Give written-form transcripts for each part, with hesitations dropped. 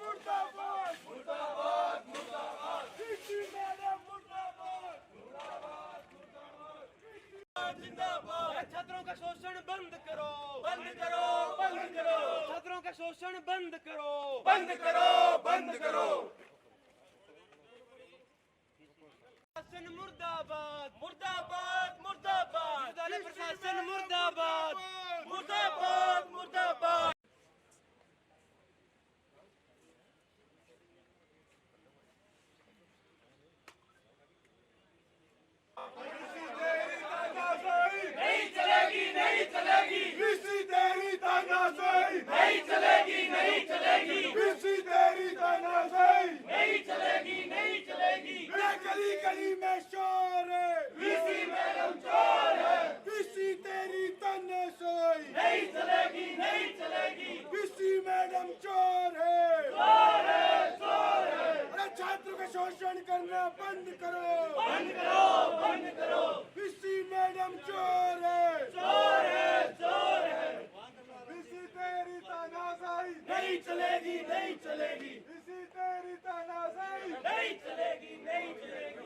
मुर्दाबाद मुर्दाबाद मुर्दाबाद वीसी मैडम मुर्दाबाद मुर्दाबाद मुर्दाबाद जिंदाबाद। छात्रों का शोषण बंद करो, बंद करो, बंद करो, छात्रों का शोषण बंद करो, बंद करो, बंद करो। प्रशासन मुर्दाबाद, मुर्दाबाद मुर्दाबाद, विद्यालय प्रशासन मुर्दाबाद, मुर्दाबाद मुर्दाबाद। नहीं चलेगी, नहीं चलेगी, वीसी तेरी तानाशाही नहीं चलेगी, नहीं चलेगी, वीसी तेरी तानाशाही नहीं चलेगी, नहीं चलेगी। गली गली में शोर है, वीसी मैडम चोर है, वीसी तेरी तानाशाही नहीं चलेगी, नहीं चलेगी, वीसी मैडम चोर है, चोर है, चोर है। अरे छात्रों का शोषण करना बंद करो, बंद करो, बंद करो। वीसी मैडम चोर है, चोर है, चोर है। वीसी तेरी तानाशाही नहीं चलेगी, नहीं चलेगी, वीसी तेरी तानाशाही नहीं चलेगी, नहीं चलेगी।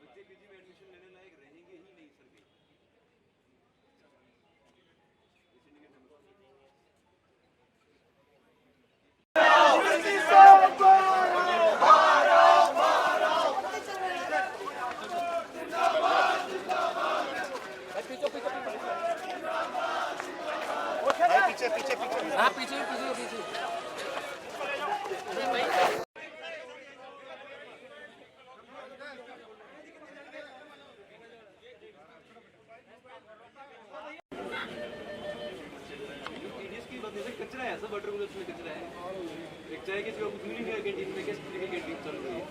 बच्चे पीजी में एडमिशन लेने लायक रहेंगे ही नहीं सर। पीछे पीछे पीछे, हाँ पीछे पीछे पीछे। कचरा है, सब वाटर कूलर्स में कचरा है। एक चाय के सिवा कुछ नहीं है कैंटीन में। किस तरह की कैंटीन चल रही है?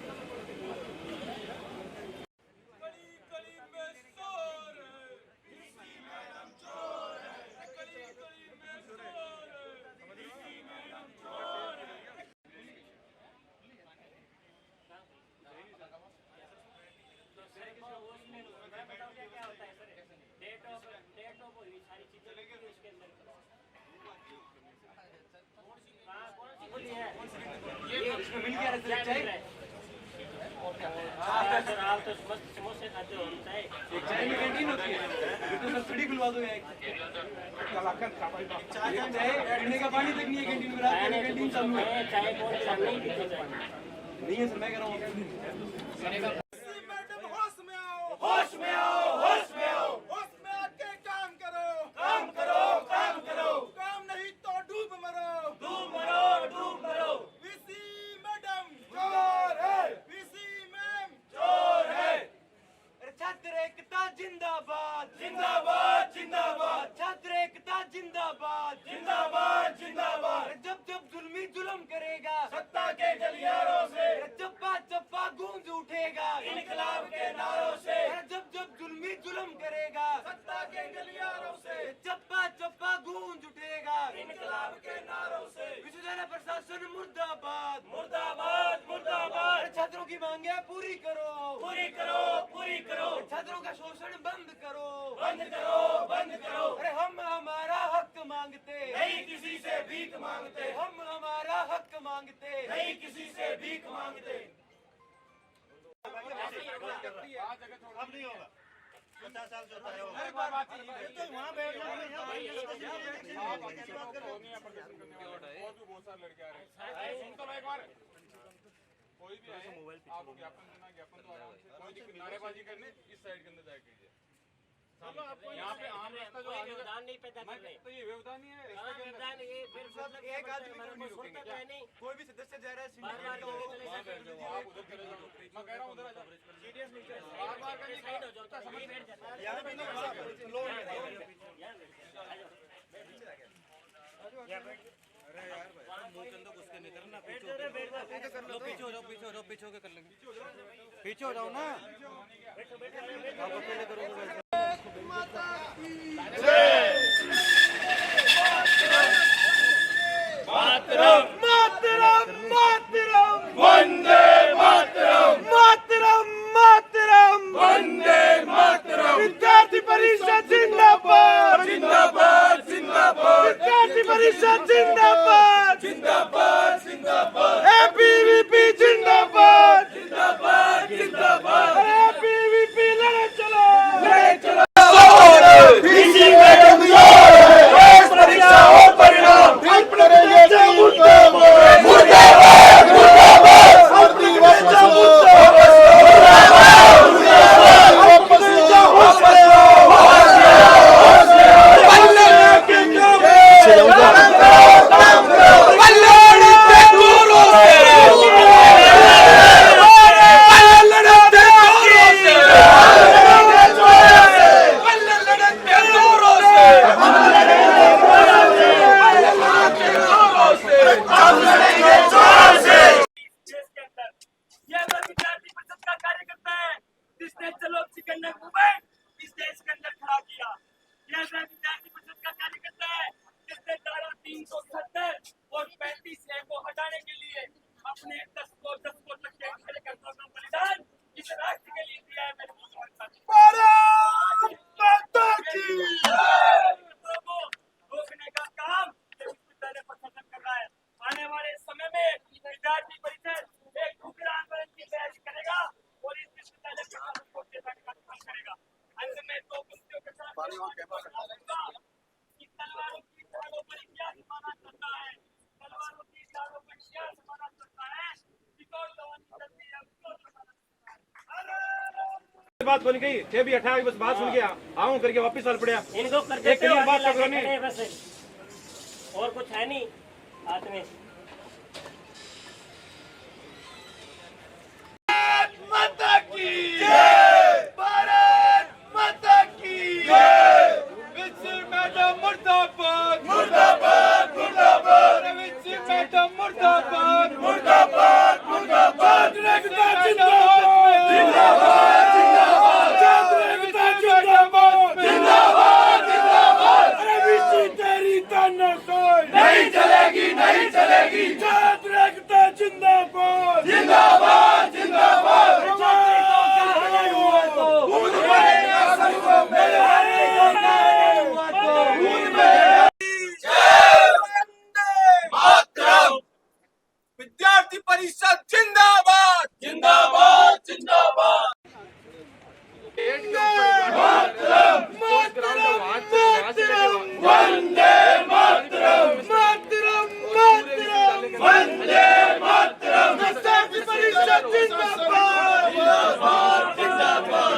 इसमें मिल गया सर चाय। सर आप तो मस्त समोसे खाते हो, चाय एक चाय में कैंटीन होती है, तो सब्सिडी खुलवा दो यार। चाय पीने का पानी तक नहीं है कैंटीन में, रात में कैंटीन चालू है। चाय कौन सा नहीं पीते चाय नहीं है सर, मैं कह रहा हूँ। मैडम होश में आओ, होश में आओ, होश में आओ, होश में आके काम करो, काम करो, काम करो। काम नहीं तो डूब मरो, डूब मरो, डूब मरो। वीसी मैडम चोर है, वीसी मैम चोर है। छात्र एकता जिंदाबाद, जिंदाबाद, जिंदाबाद, छात्र एकता जिंदाबाद, जिंदाबाद, जिंदाबाद। जब जब जुल्मी जुल्म करेगा, सत्ता के गलियारों से चप्पा चप्पा गूंज उठेगा इनकलाब के नारों से। जब जब जुल्मी जुल्म करेगा, सत्ता के गलियारों से चप्पा चप्पा गूंज उठेगा इनकलाब के नारों से। विश्वविद्यालय प्रशासन मुर्दाबाद, मुर्दाबाद, मुर्दाबाद। छात्रों की मांगे पूरी करो, पूरी करो, पूरी करो, छात्रों का शोषण बंद करो, बंद करो, बंद करो। अरे हम हमारा हक मांगते, नहीं किसी से भीख मांगते, हम हमारा हक मांगते, नहीं किसी से भीख मांगते। अब नहीं होगा, 50 साल से होता है। वहाँ बैठ जाओ, बहुत सारे लड़के आ रहे हैं। सुन तो लो एक बार, कोई भी आए आपको ज्ञापन देना, ज्ञापन तो आराम से, कोई दिक्कत, नारेबाजी करने इस साइड के अंदर जाके कीजिए। यहाँ पे आम रास्ता कोई व्यवधान नहीं पैदा कर रहे। तो ये व्यवधान नहीं है हाँ, व्यवधान ये फिर मतलब एक आदमी हमारे को छोड़ता तो है नहीं। कोई भी सदस्य जा रहा है बार-बार करके चले जाते हैं। आप उधर चले जाओ मैं कह रहा हूँ उधर आ जाओ सीरियस नहीं चल रहा। बार-बार करके साइड हो जाओ तो समझ बैठ जाता है। यहाँ पे नहीं लोग यहाँ बैठ जाओ। आ जाओ। यहाँ बैठ जाओ। बैठ जाओ रे, बैठ जाओ। पीछे हो जाओ, पीछे हो जाओ, पीछे होके कर लेंगे। पीछे हो जाओ ना। बैठो, बैठो, बैठो। आप अकेले करोगे वैसे। मातरम मातरम मातरम वंदे मातरम मातरम मातरम वंदे मातरम विद्यार्थी परिषद जिंदाबाद जिंदाबाद जिंदाबाद विद्यार्थी परिषद जिंदाबाद जिंदाबाद जिंदाबाद एबीवीपी जिंदाबाद जिंदाबाद जिंदाबाद एबीवीपी लड़े चलो लड़े चलो बीसी मैडम परीक्षा हो परिणाम मुर्दाबाद मुर्दाबाद अपनी बच्चा और 35 को हटाने के लिए अपने 10 को तक के खड़े करने का बलिदान इस राष्ट्र के लिए दिया है। मेरे भारत माता की को रोकने का काम विश्वविद्यालय प्रशासन कर रहा है। आने वाले समय में विद्यार्थी परिषद एक उग्र आंदोलन की तैयारी करेगा और इस विश्वविद्यालय प्रशासन को चेतावनी का काम करेगा। अंत में दो पंक्तियों के साथ तलवारों की धारों पर क्या माना जाता है, तलवारों की धारों पर क्या माना जाता है, बिकॉज जवानी चलती है बात बन गई थे भी 28 बस बात सुन के आऊं करके वापस चल पड़े। इनको कर देते हो, बात कर रहे बस और कुछ है नहीं हाथ में। माता की जय, भारत माता की जय। विसी मैडम मुर्दाबाद मुर्दाबाद मुर्दाबाद विसी मैडम मुर्दाबाद मुर्दाबाद मुर्दाबाद रेखता जिंदाबाद जिंदाबाद जिंदाबाद रेखता जिंदाबाद जिंदाबाद जिंदाबाद अरे विसी तेरी तानाशाही नहीं चलेगी नहीं चलेगी। रेखता जिंदाबाद जिंदाबाद जिंदाबाद विद्यार्थी परिषद जिंदाबाद जिंदाबाद जिंदाबाद वंदे मातरम मातरम मातरम वंदे मातरम विद्यार्थी परिषद जिंदाबाद जिंदाबाद जिंदाबाद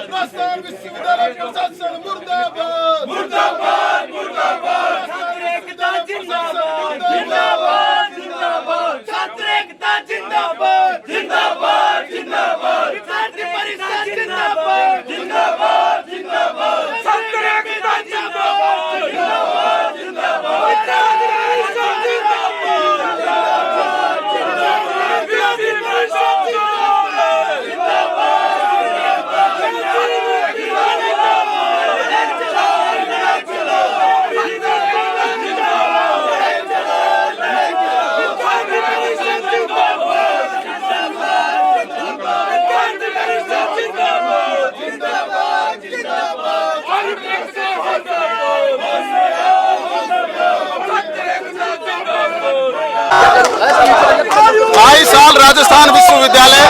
विश्वविद्यालय प्रशासन मुर्दाबाद मुर्दाबाद मुर्दाबाद छात्र एकता जिंदाबाद जिंदाबाद जिंदाबाद छात्र एकता जिंदाबाद जिंदाबाद जिंदाबाद विद्यार्थी परिषद जिंदाबाद जिंदाबाद जिंदाबाद छात्र एकता जिंदाबाद जिंदाबाद जिंदाबाद विद्यार्थी परिषद जिंदाबाद जिंदाबाद विद्यार्थी परिषद जिंदाबाद साल राजस्थान विश्वविद्यालय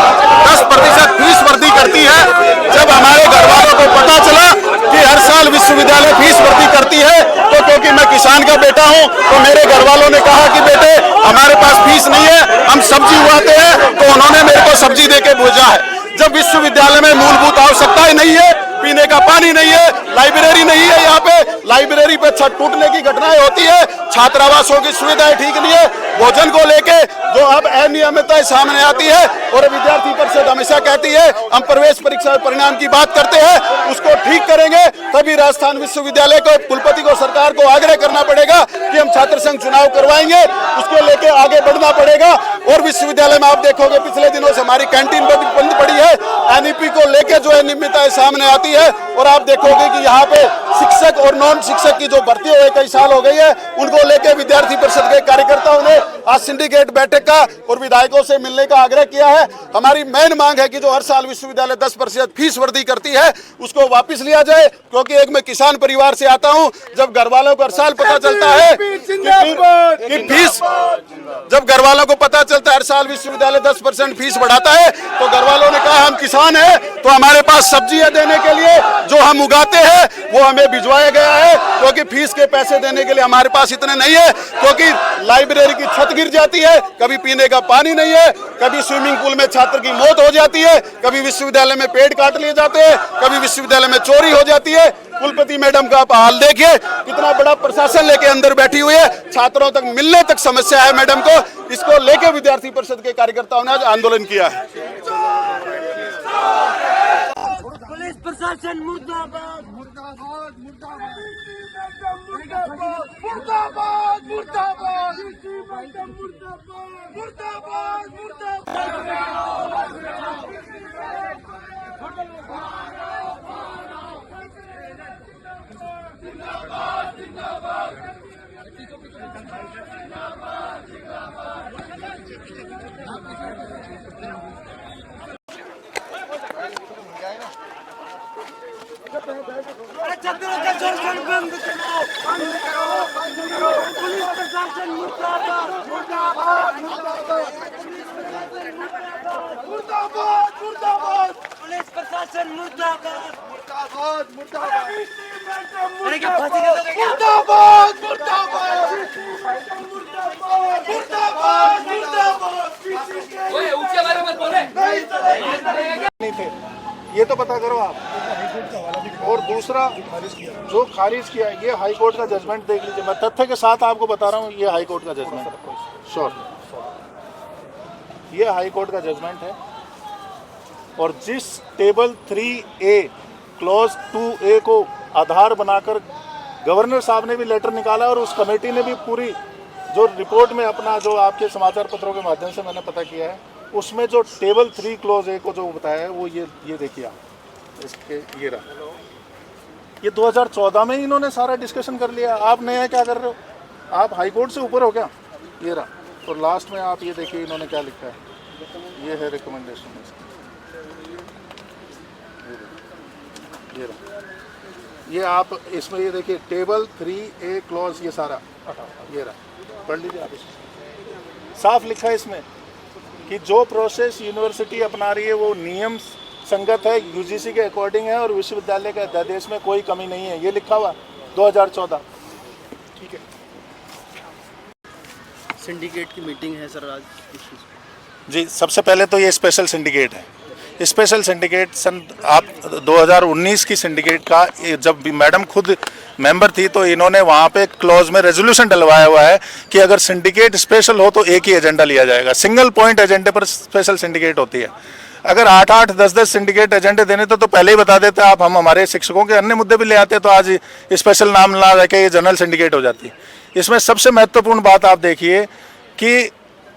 10% फीस वृद्धि करती है। जब हमारे घर वालों को पता चला कि हर साल विश्वविद्यालय फीस वृद्धि करती है तो क्योंकि मैं किसान का बेटा हूं तो मेरे घर वालों ने कहा कि बेटे हमारे पास फीस नहीं है, हम सब्जी उगाते हैं, तो उन्होंने मेरे को सब्जी देके भेजा है। जब विश्वविद्यालय में मूलभूत आवश्यकताएं नहीं है, पीने का पानी नहीं है, लाइब्रेरी नहीं है, यहाँ पे लाइब्रेरी पे छत टूटने की घटनाएं होती है, छात्रावासों की सुविधाएं ठीक नहीं है, भोजन को लेके जो अब अनियमितताएं सामने आती है और विद्यार्थी परिषद हमेशा कहती है हम प्रवेश परीक्षा परिणाम की बात करते हैं, उसको ठीक करेंगे तभी राजस्थान विश्वविद्यालय को, कुलपति को, सरकार को आग्रह करना पड़ेगा कि हम छात्र संघ चुनाव करवाएंगे, उसके लेके आगे बढ़ना पड़ेगा। और विश्वविद्यालय में आप देखोगे पिछले दिनों से हमारी कैंटीन बंद पड़ी है, एनईपी को लेके जो अनियमितताएं सामने आती है, और आप देखोगे कि यहाँ पे शिक्षक और नॉन शिक्षक की जो भर्ती हुए कई साल हो गई है, उनको लेके विद्यार्थी परिषद के कार्यकर्ताओं ने आज सिंडिकेट बैठक का और विधायकों से मिलने का आग्रह किया है। हमारी मेन मांग है कि जो हर साल विश्वविद्यालय 10% फीस वृद्धि करती है उसको वापस लिया जाए, क्योंकि एक मैं किसान परिवार से आता हूं। जब घर वालों को हर साल पता चलता है कि फीस, जब घर वालों को पता चलता है हर साल विश्वविद्यालय 10% फीस बढ़ाता है, तो घर वालों ने कहा हम किसान हैं तो हमारे पास सब्जियां देने के लिए जो हम उगाते हैं वो हमें भिजवाया गया है, क्योंकि फीस के पैसे देने के लिए हमारे पास इतने नहीं है, क्योंकि लाइब्रेरी की छत गिर जाती है, कभी पीने का पानी नहीं है, कभी स्विमिंग पूल में छात्र की मौत हो जाती है, कभी विश्वविद्यालय में पेड़ काट लिए जाते हैं, कभी विश्वविद्यालय में चोरी हो जाती है। कुलपति मैडम का आप हाल देखिए, कितना बड़ा प्रशासन लेके अंदर बैठी हुई है, छात्रों तक मिलने तक समस्या है मैडम को। इसको लेके विद्यार्थी परिषद के कार्यकर्ताओं ने आज आंदोलन किया है। पुलिस प्रशासन मुर्दाबाद, मुर्दाबाद, मुर्दाबाद, मुर्दाबाद, मुर्दाबाद, मुर्दाबाद, मुर्दाबाद, छात्रों का शोषण बंद करो, पुलिस प्रशासन मुर्दाबाद, मुर्दाबाद, मुर्दाबाद, पुलिस प्रशासन मुर्दाबाद, मुर्दाबाद, मुर्दाबाद, अरे क्या फांसी दे दोगे क्या? मुर्दाबाद, मुर्दाबाद, मुर्दाबाद, मुर्दाबाद, ओए उसके बारे में बोले नहीं थे, ये तो पता करो आप। और दूसरा जो खारिज किया है, ये हाई कोर्ट का जजमेंट देख लीजिए, मैं तथ्य के साथ आपको बता रहा हूँ, ये हाई कोर्ट का जजमेंट, श्योर, ये हाई कोर्ट का जजमेंट है। और जिस टेबल 3A क्लॉज 2A को आधार बनाकर गवर्नर साहब ने भी लेटर निकाला, और उस कमेटी ने भी पूरी जो रिपोर्ट में अपना, जो आपके समाचार पत्रों के माध्यम से मैंने पता किया है, उसमें जो टेबल 3 क्लॉज A को जो बताया है वो ये देखिए आप, इसके ये रहा, ये 2014 में ही इन्होंने सारा डिस्कशन कर लिया। आप नया क्या कर रहे हो, आप हाई कोर्ट से ऊपर हो क्या? ये रहा, और लास्ट में आप ये देखिए इन्होंने क्या लिखा है, ये है रिकमेंडेशन, ये रहा, ये आप इसमें ये देखिए टेबल 3A क्लॉज, ये सारा ये रहा, पढ़ लीजिए आप, इसमें साफ लिखा है इसमें कि जो प्रोसेस यूनिवर्सिटी अपना रही है वो नियम संगत है, यूजीसी के अकॉर्डिंग है, और विश्वविद्यालय के अध्यादेश में कोई कमी नहीं है, ये लिखा हुआ 2014। ठीक है, सिंडिकेट की मीटिंग है सर आज जी। सबसे पहले तो ये स्पेशल सिंडिकेट है, स्पेशल सिंडिकेट सन आप 2019 की सिंडिकेट का, जब मैडम खुद मेंबर थी तो इन्होंने वहाँ पे क्लॉज में रेजोल्यूशन डलवाया हुआ है कि अगर सिंडिकेट स्पेशल हो तो एक ही एजेंडा लिया जाएगा, सिंगल पॉइंट एजेंडे पर स्पेशल सिंडिकेट होती है। अगर 8-8, 10-10 सिंडिकेट एजेंडे देने तो पहले ही बता देते आप, हम हमारे शिक्षकों के अन्य मुद्दे भी ले आते तो आज स्पेशल नाम ला रखे ये जनरल सिंडिकेट हो जाती। इसमें सबसे महत्वपूर्ण बात आप देखिए कि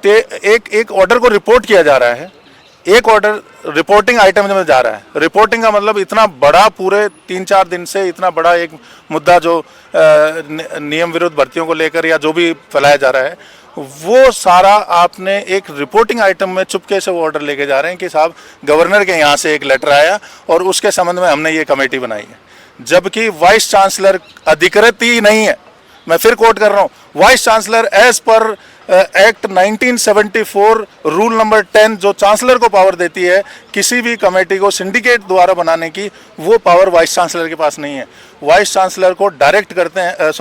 एक ऑर्डर को रिपोर्ट किया जा रहा है, एक ऑर्डर रिपोर्टिंग आइटम में जा रहा है। रिपोर्टिंग का मतलब इतना बड़ा, पूरे 3-4 दिन से इतना बड़ा एक मुद्दा जो नियम विरुद्ध भर्तियों को लेकर या जो भी फैलाया जा रहा है, वो सारा आपने एक रिपोर्टिंग आइटम में चुपके से वो ऑर्डर लेके जा रहे हैं कि साहब गवर्नर के यहाँ से एक लेटर आया और उसके संबंध में हमने ये कमेटी बनाई है, जबकि वाइस चांसलर अधिकृत ही नहीं है। मैं फिर कोट कर रहा हूँ, vice chancellor as per act 1974 rule number 10 जो चांसलर को पावर देती है किसी भी कमेटी को सिंडिकेट द्वारा बनाने की, वो पावर वाइस चांसलर के पास नहीं है। वाइस चांसलर को डायरेक्ट करते हैं,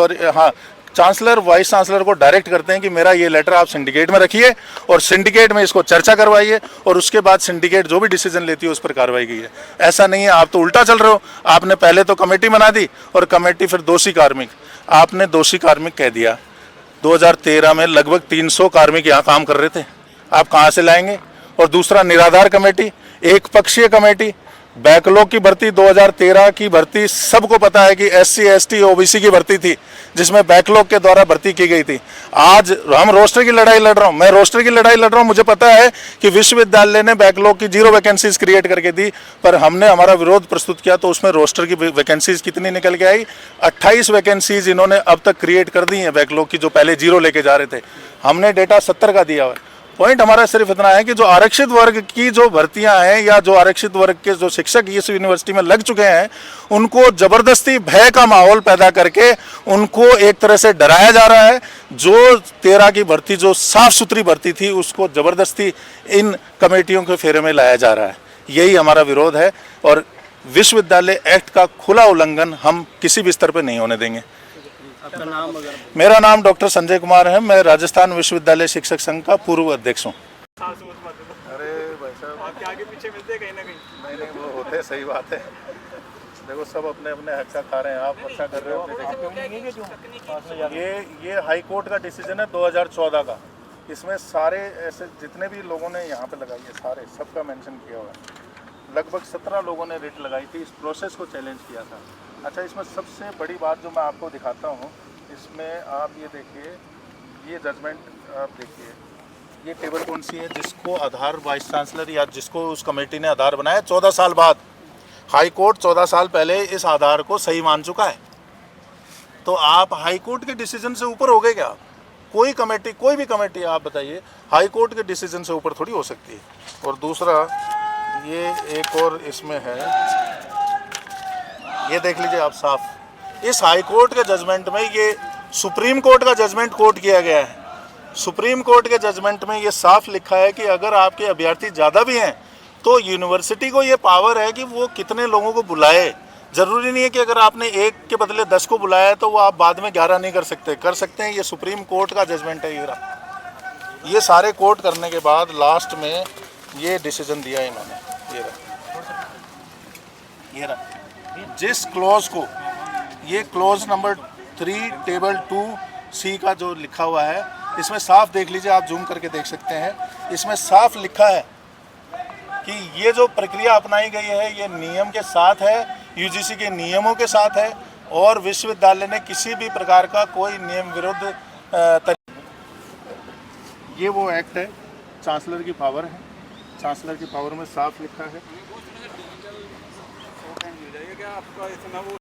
चांसलर वाइस चांसलर को डायरेक्ट करते हैं कि मेरा ये लेटर आप सिंडिकेट में रखिए और सिंडिकेट में इसको चर्चा करवाइए और उसके बाद सिंडिकेट जो भी डिसीजन लेती है उस पर कार्रवाई की है। ऐसा नहीं है, आप तो उल्टा चल रहे हो। आपने पहले तो कमेटी बना दी और कमेटी फिर दोषी कार्मिक, आपने दोषी कार्मिक कह दिया। 2013 में लगभग 300 कार्मिक यहाँ काम कर रहे थे, आप कहाँ से लाएंगे? और दूसरा निराधार कमेटी, एक पक्षीय कमेटी, बैकलॉग की भर्ती 2013 की भर्ती सबको पता है कि SC ST OBC की भर्ती थी जिसमें बैकलॉग के द्वारा भर्ती की गई थी। आज हम रोस्टर की लड़ाई लड़ रहा हूँ, मैं रोस्टर की लड़ाई लड़ रहा हूँ। मुझे पता है कि विश्वविद्यालय ने बैकलॉग की 0 वैकेंसीज क्रिएट करके दी, पर हमने हमारा विरोध प्रस्तुत किया तो उसमें रोस्टर की वैकेंसीज कितनी निकल के आई? 28 वैकेंसीज इन्होंने अब तक क्रिएट कर दी हैं बैकलॉग की, जो पहले 0 लेके जा रहे थे। हमने डेटा 70 का दिया हुआ है। पॉइंट हमारा सिर्फ इतना है कि जो आरक्षित वर्ग की जो भर्तियां हैं या जो आरक्षित वर्ग के जो शिक्षक इस यूनिवर्सिटी में लग चुके हैं, उनको जबरदस्ती भय का माहौल पैदा करके उनको एक तरह से डराया जा रहा है। जो 13 की भर्ती जो साफ सुथरी भर्ती थी उसको जबरदस्ती इन कमेटियों के फेरे में लाया जा रहा है। यही हमारा विरोध है और विश्वविद्यालय एक्ट का खुला उल्लंघन हम किसी भी स्तर पर नहीं होने देंगे। मेरा नाम डॉक्टर संजय कुमार है, मैं राजस्थान विश्वविद्यालय शिक्षक संघ का पूर्व अध्यक्ष हूँ। अरे भाई साहब, आपके आगे पीछे मिलते हैं कहीं ना कहीं। नहीं वो होते, सही बात है। देखो सब अपने अपने हक का खा रहे हैं, आप अच्छा कर रहे हो। ये हाई कोर्ट का डिसीजन है 2014 का। इसमें सारे ऐसे जितने भी लोगों ने यहाँ पे लगाई है सारे सबका मेंशन किया हुआ है। लगभग 17 लोगों ने रिट लगाई थी, इस प्रोसेस को चैलेंज किया था। अच्छा, इसमें सबसे बड़ी बात जो मैं आपको दिखाता हूँ, इसमें आप ये देखिए, ये जजमेंट आप देखिए, ये टेबल कौन सी है जिसको आधार वाइस चांसलर या जिसको उस कमेटी ने आधार बनाया 14 साल बाद। हाई कोर्ट 14 साल पहले इस आधार को सही मान चुका है। तो आप हाई कोर्ट के डिसीजन से ऊपर हो गए क्या? कोई कमेटी, कोई भी कमेटी आप बताइए, हाई कोर्ट के डिसीजन से ऊपर थोड़ी हो सकती है। और दूसरा ये एक और इसमें है, ये देख लीजिए आप साफ, इस हाई कोर्ट के जजमेंट में ये सुप्रीम कोर्ट का जजमेंट कोट किया गया है। सुप्रीम कोर्ट के जजमेंट में ये साफ लिखा है कि अगर आपके अभ्यर्थी ज़्यादा भी हैं तो यूनिवर्सिटी को ये पावर है कि वो कितने लोगों को बुलाए। ज़रूरी नहीं है कि अगर आपने 1 के बदले 10 को बुलाया तो वो आप बाद में 11 नहीं कर सकते हैं। ये सुप्रीम कोर्ट का जजमेंट है। ये सारे कोर्ट करने के बाद लास्ट में ये डिसीजन दिया इन्होंने, ये रहा जिस क्लॉज को, ये क्लॉज नंबर 3 टेबल 2C का जो लिखा हुआ है, इसमें साफ देख लीजिए, आप जूम करके देख सकते हैं। इसमें साफ लिखा है कि ये जो प्रक्रिया अपनाई गई है ये नियम के साथ है, UGC के नियमों के साथ है और विश्वविद्यालय ने किसी भी प्रकार का कोई नियम विरुद्ध ये वो एक्ट है, चांसलर की पावर है। चांसलर की पावर में साफ लिखा है। आपका इतना वो